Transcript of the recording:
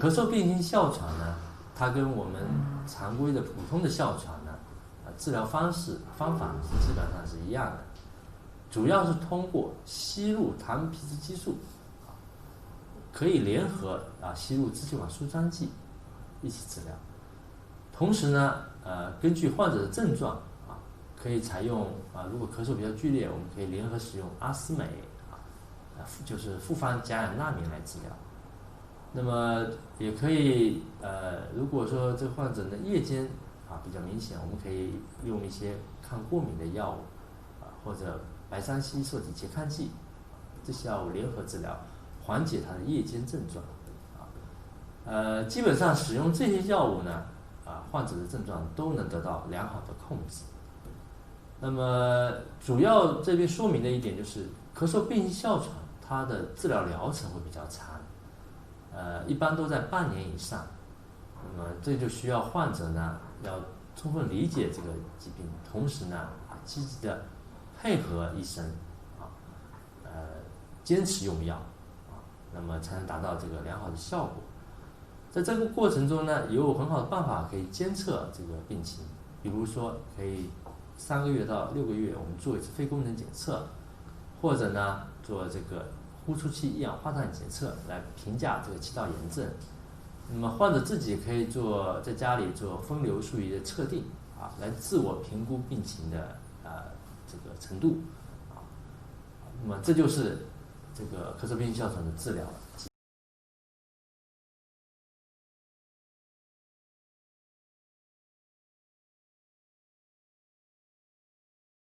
咳嗽病性哮喘呢，它跟我们常规的普通的哮喘呢，治疗方法基本上是一样的，主要是通过吸入糖皮质激素，可以联合吸入支气管舒张剂一起治疗。同时呢，根据患者的症状可以采用如果咳嗽比较剧烈，我们可以联合使用阿司美就是复方甲氧纳明来治疗。那么也可以如果说这个患者的夜间比较明显，我们可以用一些抗过敏的药物或者白山烯受体拮抗剂这些药物联合治疗，缓解他的夜间症状基本上使用这些药物呢患者的症状都能得到良好的控制。那么主要这边说明的一点就是，咳嗽病性哮喘它的治疗疗程会比较长，一般都在半年以上。那么这就需要患者呢要充分理解这个疾病，同时呢积极的配合医生坚持用药那么才能达到这个良好的效果。在这个过程中呢，也有很好的办法可以监测这个病情，比如说可以3个月到6个月我们做一次非功能检测，或者呢做这个呼出气一氧化碳检测来评价这个气道炎症。那么患者自己可以在家里做分流术仪的测定来自我评估病情的这个程度那么这就是这个咳嗽病性哮喘的治疗了。